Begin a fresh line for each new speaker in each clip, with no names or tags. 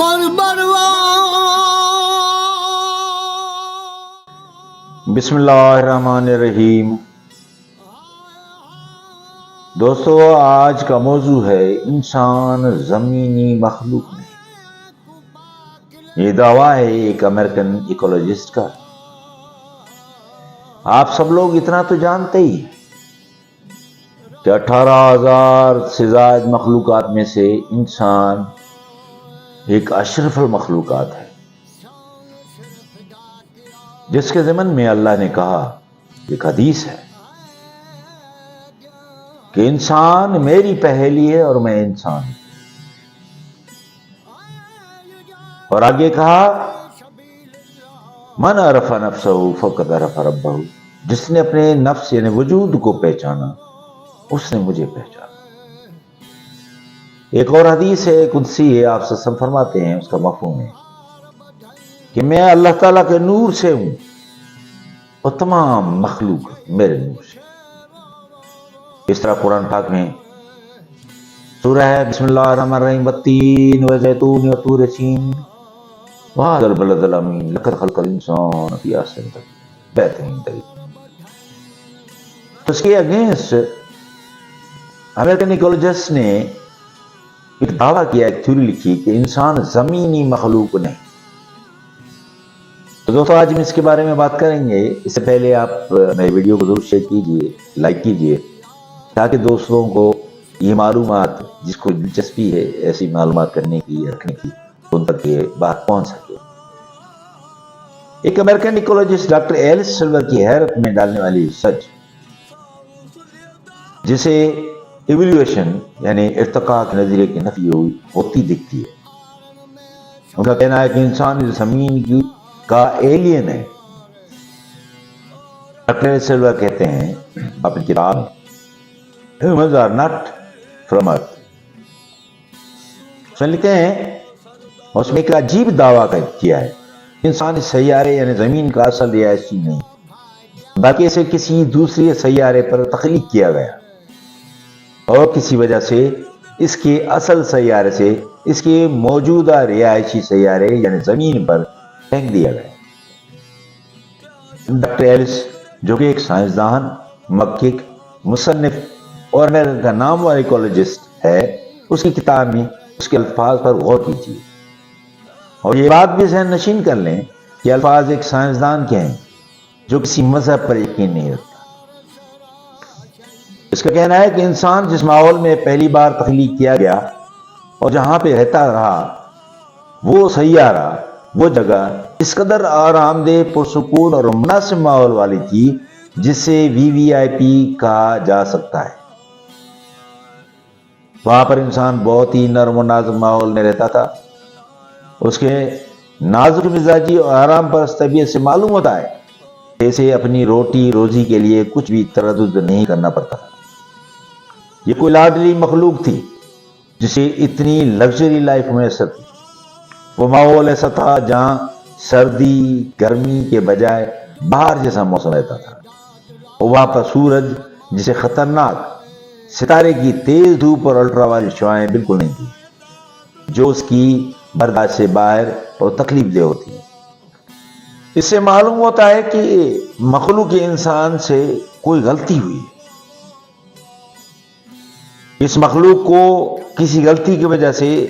بسم اللہ الرحمن الرحیم۔ دوستو، آج کا موضوع ہے انسان زمینی مخلوق نہیں۔ یہ دعویٰ ہے ایک امریکن ایکولوجسٹ کا۔ آپ سب لوگ اتنا تو جانتے ہی کہ 18,000 سے زائد مخلوقات میں سے انسان ایک اشرف المخلوقات ہے، جس کے ضمن میں اللہ نے کہا، ایک حدیث ہے کہ انسان میری پہلی ہے اور میں انسان ہوں، اور آگے کہا من عرف نفسہ فقد عرف ربہ، جس نے اپنے نفس یعنی وجود کو پہچانا اس نے مجھے پہچانا۔ ایک اور حدیث ہے، قدسی ہے، آپ سے سب فرماتے ہیں، اس کا مفہوم ہے کہ میں اللہ تعالیٰ کے نور سے ہوں اور تمام مخلوق میرے نور سے۔ اس طرح قرآن پاک میں سورہ ہے بسم اللہ الرحمن الرحیم، والتین والزیتون وطور سین وہذا البلد الامین لقد خلق الانسان فی احسن تقویم، بہترین طریقے۔ تو اس کے اگینسٹ امریکن ایکولوجسٹ نے ایک دعویٰ کیا، ایک تھیوری لکھی کہ انسان زمینی مخلوق نہیں۔ تو دوستو، آج ہم اس کے بارے میں بات کریں گے۔ اس سے پہلے آپ میری ویڈیو کو ضرور شیئر کیجئے، لائک کیجئے، تاکہ دوستوں کو یہ معلومات، جس کو دلچسپی ہے ایسی معلومات کرنے کی، رکھنے کی، ان تک یہ بات پہنچ سکے۔ ایک American ecologist doctor Alice Silver کی حیرت میں ڈالنے والی ریسرچ، جسے ایولیویشن یعنی ارتقاء کے نظریے کی نفی ہوتی دکھتی ہے۔ ان کا کہنا ہے کہ انسان زمین کا ایلین ہے۔ ڈاکٹر ایلس سلور کہتے ہیں اپنی کتاب Humans are not from Earth، اس میں لکھتے ہیں، اس میں ایک عجیب دعویٰ کیا ہے، انسان اس سیارے یعنی زمین کا اصل رہائشی نہیں، بلکہ اسے کسی دوسرے سیارے پر تخلیق کیا گیا اور کسی وجہ سے اس کے اصل سیارے سے اس کے موجودہ رہائشی سیارے یعنی زمین پر پھینک دیا گیا۔ ڈاکٹر ایلس، جو کہ ایک سائنسدان، محقق، مصنف اور امریکہ کا نامور ایکولوجسٹ ہے، اس کی کتاب میں اس کے الفاظ پر غور کیجیے اور یہ بات بھی ذہن نشین کر لیں کہ الفاظ ایک سائنسدان کے ہیں جو کسی مذہب پر یقین نہیں رکھتا۔ اس کا کہنا ہے کہ انسان جس ماحول میں پہلی بار تخلیق کیا گیا اور جہاں پہ رہتا رہا، وہ سیارہ، وہ جگہ اس قدر آرام دہ، پرسکون اور مناسب ماحول والی تھی جسے VVIP کہا جا سکتا ہے۔ وہاں پر انسان بہت ہی نرم و نازک ماحول میں رہتا تھا۔ اس کے نازک مزاجی اور آرام پرست طبیعت سے معلوم ہوتا ہے کہ اسے اپنی روٹی روزی کے لیے کچھ بھی تردد نہیں کرنا پڑتا تھا۔ یہ کوئی لاڈلی مخلوق تھی جسے اتنی لگژری لائف میسر تھی۔ وہ ماحول ایسا تھا جہاں سردی گرمی کے بجائے باہر جیسا موسم رہتا تھا، اور وہاں پر سورج جسے خطرناک ستارے کی تیز دھوپ اور الٹرا وائلٹ شعاعیں بالکل نہیں تھی جو اس کی برداشت سے باہر اور تکلیف دہ ہوتی ہے۔ اس سے معلوم ہوتا ہے کہ مخلوق انسان سے کوئی غلطی ہوئی ہے۔ اس مخلوق کو کسی غلطی کی وجہ سے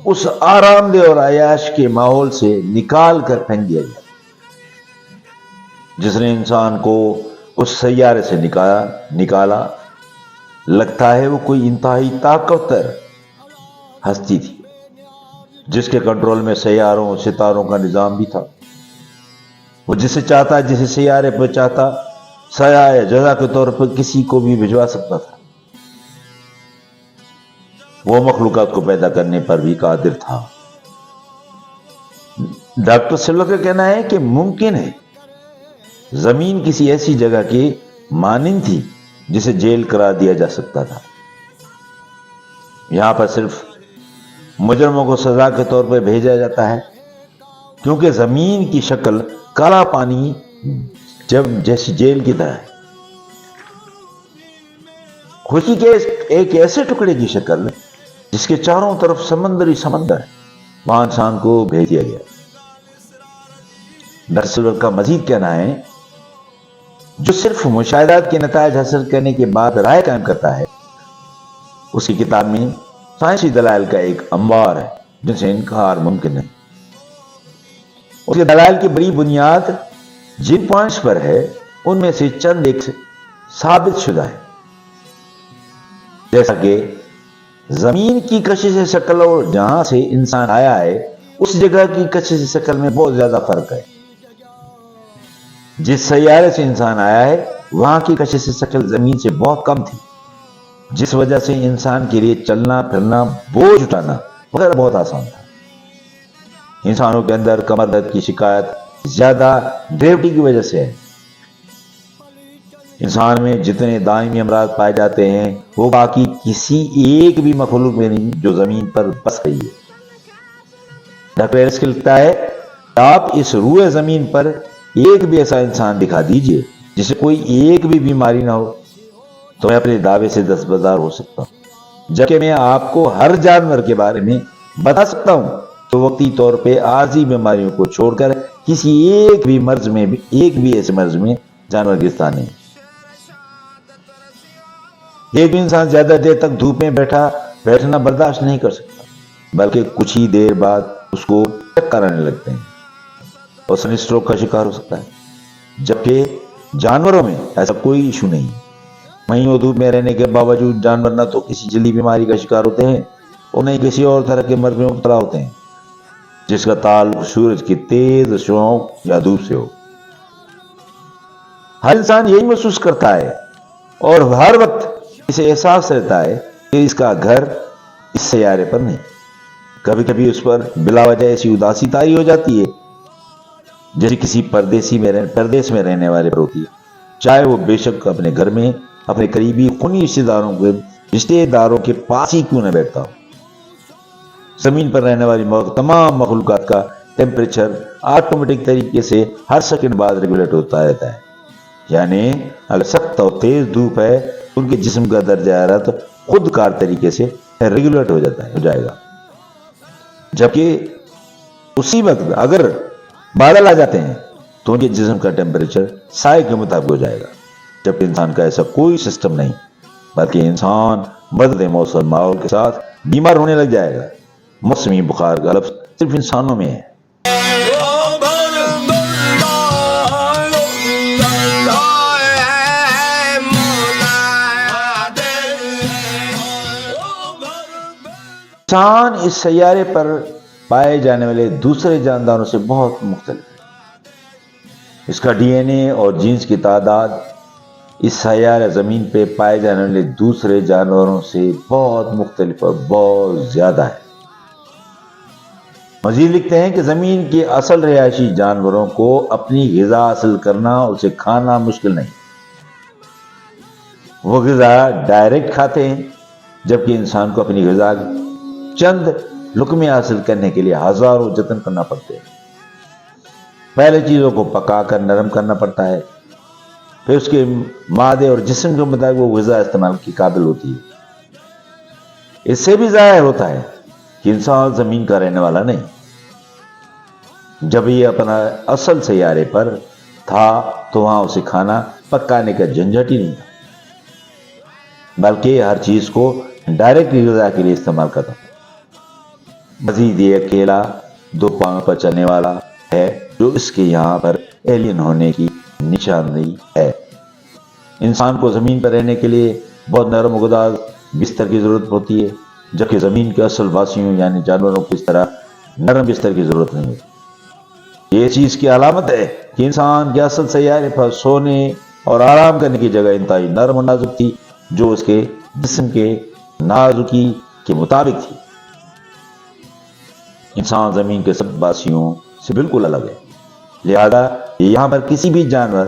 اس آرام دہ اور عیاش کے ماحول سے نکال کر پھینک دیا گیا، جس نے انسان کو اس سیارے سے نکالا۔ لگتا ہے وہ کوئی انتہائی طاقتور ہستی تھی جس کے کنٹرول میں سیاروں اور ستاروں کا نظام بھی تھا۔ وہ جسے چاہتا، جسے سیارے پر چاہتا، سایہ یا جزا کے طور پر کسی کو بھی بھجوا سکتا تھا۔ وہ مخلوقات کو پیدا کرنے پر بھی قادر تھا۔ ڈاکٹر سلور کا کہنا ہے کہ ممکن ہے زمین کسی ایسی جگہ کے مانند تھی جسے جیل قرار دیا جا سکتا تھا۔ یہاں پر صرف مجرموں کو سزا کے طور پر بھیجا جاتا ہے، کیونکہ زمین کی شکل کالا پانی جیسی جیل کی طرح ہے۔ خوشی کے ایک ایسے ٹکڑے کی شکل جس کے چاروں طرف سمندر ہے، وہاں انسان کو بھیج دیا گیا۔ درسل کا مزید کہنا ہے جو صرف مشاہدات کے نتائج حاصل کرنے کے بعد رائے قائم کرتا ہے، اس کی کتاب میں سائنسی دلائل کا ایک انبار ہے جن سے انکار ممکن نہیں۔ اس کے دلائل کی بڑی بنیاد جن پوائنٹس پر ہے ان میں سے چند ایک ثابت شدہ ہے، جیسا کہ زمین کی کشش شکل اور جہاں سے انسان آیا ہے اس جگہ کی کشش شکل میں بہت زیادہ فرق ہے۔ جس سیارے سے انسان آیا ہے وہاں کی کشش شکل زمین سے بہت کم تھی، جس وجہ سے انسان کے لیے چلنا پھرنا بوجھ اٹھانا وغیرہ بہت آسان تھا۔ انسانوں کے اندر کمر درد کی شکایت زیادہ گریوٹی کی وجہ سے ہے۔ انسان میں جتنے دائمی امراض پائے جاتے ہیں وہ باقی کسی ایک بھی مخلوق میں نہیں جو زمین پر بس رہی ہے۔ ڈاکٹر ایرس لکھتا ہے آپ اس روئے زمین پر ایک بھی ایسا انسان دکھا دیجئے جسے کوئی ایک بھی بیماری نہ ہو تو میں اپنے دعوے سے دستبردار ہو سکتا ہوں، جبکہ میں آپ کو ہر جانور کے بارے میں بتا سکتا ہوں تو وقتی طور پہ عارضی بیماریوں کو چھوڑ کر کسی ایک بھی ایسے مرض میں جانور گرفتار نہیں۔ ایک بھی انسان زیادہ دیر تک دھوپ میں بیٹھنا برداشت نہیں کر سکتا، بلکہ کچھ ہی دیر بعد اس کو چکر آنے لگتے ہیں اور سن اسٹروک کا شکار ہو سکتا ہے، جبکہ جانوروں میں ایسا کوئی ایشو نہیں۔ مہینوں دھوپ میں رہنے کے باوجود جانور نہ تو کسی جلدی بیماری کا شکار ہوتے ہیں اور نہ ہی کسی اور طرح کے مرض میں مبتلا ہوتے ہیں جس کا تعلق سورج کی تیز شعاؤں یا دھوپ سے ہو۔ ہر انسان یہی محسوس کرتا ہے اور ہر وقت اسے احساس رہتا ہے کہ اس کا گھر اس سیارے پر نہیں۔ کبھی کبھی اس پر بلا وجہ ایسی اداسی طاری ہو جاتی ہے جیسے کسی پردیس میں رہنے والے پر ہوتی ہے، چاہے وہ بے شک اپنے گھر میں اپنے قریبی خونی رشتے داروں کے پاس ہی کیوں نہ بیٹھتا ہو۔ زمین پر رہنے والی تمام مخلوقات کا ٹیمپریچر آٹومیٹک طریقے سے ہر سیکنڈ بعد ریگولیٹ ہوتا رہتا ہے، یعنی اگر سخت اور تیز دھوپ ہے ان کے جسم کا درجہ حرارت خود کار طریقے سے ریگولیٹ ہو جائے گا، جبکہ اسی وقت اگر بادل آ جاتے ہیں تو ان کے جسم کا ٹیمپریچر سائے کے مطابق ہو جائے گا، جبکہ انسان کا ایسا کوئی سسٹم نہیں، بلکہ انسان بدلتے موسم ماحول کے ساتھ بیمار ہونے لگ جائے گا۔ موسمی بخار کا لفظ صرف انسانوں میں ہے۔ انسان اس سیارے پر پائے جانے والے دوسرے جانداروں سے بہت مختلف ہے۔ اس کا ڈی این اے اور جینز کی تعداد اس سیارہ زمین پہ پائے جانے والے دوسرے جانوروں سے بہت مختلف اور بہت زیادہ ہے۔ مزید لکھتے ہیں کہ زمین کے اصل رہائشی جانوروں کو اپنی غذا حاصل کرنا اور اسے کھانا مشکل نہیں، وہ غذا ڈائریکٹ کھاتے ہیں، جبکہ انسان کو اپنی غذا چند لقمے حاصل کرنے کے لیے ہزاروں جتن کرنا پڑتے ہیں۔ پہلے چیزوں کو پکا کر نرم کرنا پڑتا ہے، پھر اس کے مادے اور جسم کے مطابق وہ غذا استعمال کی قابل ہوتی ہے۔ اس سے بھی ظاہر ہوتا ہے کہ انسان زمین کا رہنے والا نہیں۔ جب یہ اپنا اصل سیارے پر تھا تو وہاں اسے کھانا پکانے کا جھنجھٹ ہی نہیں تھا، بلکہ ہر چیز کو ڈائریکٹ غذا کے لیے استعمال کرتا تھا۔ مزید یہ اکیلا 2 پاؤں پر چلنے والا ہے جو اس کے یہاں پر ایلین ہونے کی نشاندہی ہے۔ انسان کو زمین پر رہنے کے لیے بہت نرم و گداز بستر کی ضرورت ہوتی ہے، جبکہ زمین کے اصل واسیوں یعنی جانوروں کو اس طرح نرم بستر کی ضرورت نہیں ہوتی۔ یہ چیز کی علامت ہے کہ انسان کے اصل سیارے پر سونے اور آرام کرنے کی جگہ انتہائی نرم و نازک تھی جو اس کے جسم کے نازکی کے مطابق تھی۔ انسان زمین کے سب واسیوں سے بالکل الگ ہے، لہذا یہاں پر کسی بھی جانور،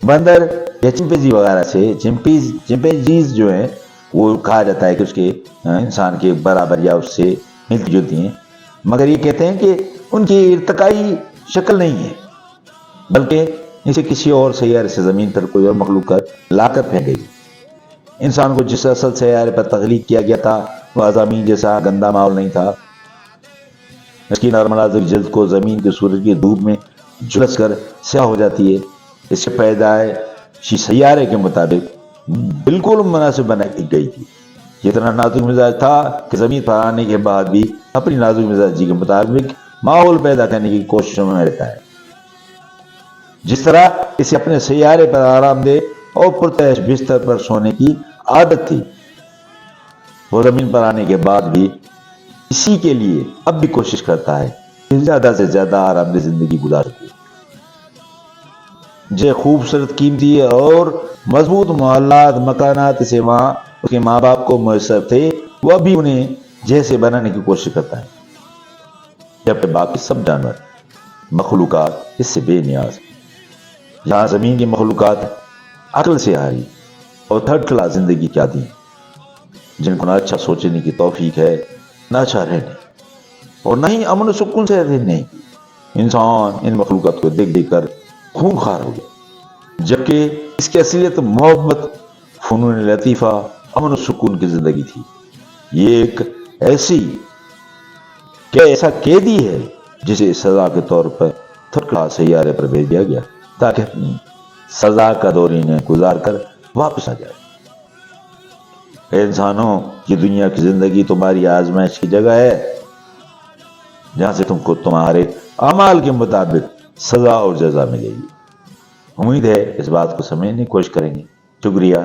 بندر یا چمپینزی وغیرہ سے چمپینزیز جو ہیں وہ کہا جاتا ہے کہ اس کے انسان کے برابر یا اس سے ملتی جلتی ہیں، مگر یہ کہتے ہیں کہ ان کی ارتقائی شکل نہیں ہے، بلکہ اسے کسی اور سیارے سے زمین پر کوئی اور مخلوقات لا کر پھینک گئی۔ انسان کو جس اصل سیارے پر تخلیق کیا گیا تھا وہ زمین جیسا گندا ماحول نہیں تھا، اس کی نرمناظر جلد کو زمین کے سورج کی دھوپ میں جھلس کر سیاہ ہو جاتی ہے۔ اس سے پیدائشی سیارے کے مطابق بالکل مناسب بنائی گئی تھی۔ یہ اتنا نازک مزاج تھا کہ زمین پر آنے کے بعد بھی اپنی نازک مزاجی کے مطابق ماحول پیدا کرنے کی کوششوں میں رہتا ہے۔ جس طرح اسے اپنے سیارے پر آرام دہ اور پرتعیش بستر پر سونے کی عادت تھی، وہ زمین پر آنے کے بعد بھی اسی کے لیے اب بھی کوشش کرتا ہے کہ زیادہ سے زیادہ آرام دہ زندگی گزار سکے۔ جو خوبصورت، قیمتی اور مضبوط محلات، مکانات اسے وہاں اس کے ماں باپ کو میسر تھے، وہ بھی انہیں جیسے بنانے کی کوشش کرتا ہے، جبکہ باقی سب جانور، مخلوقات اس سے بے نیاز۔ یہاں زمین کی مخلوقات عقل سے ہاری اور تھرڈ کلاس زندگی کیا دی، جن کو نہ اچھا سوچنے کی توفیق ہے، نہ اچھا رہنے اور نہ ہی امن و سکون سے رہنے کی۔ انسان ان مخلوقات کو دیکھ دیکھ کر خونخوار ہو گیا، جبکہ اس کی اصلیت محبت، فنون لطیفہ، امن و سکون کی زندگی تھی۔ یہ ایک ایسا قیدی ہے جسے سزا کے طور پر تھرڈ کلاس سیارے پر بھیج دیا گیا تاکہ اپنی سزا کا دور انہیں گزار کر واپس آ جائے۔ اے انسانوں، یہ دنیا کی زندگی تمہاری آزمائش کی جگہ ہے، جہاں سے تم کو تمہارے اعمال کے مطابق سزا اور جزا ملے گی۔ امید ہے اس بات کو سمجھنے کی کوشش کریں گے۔ شکریہ۔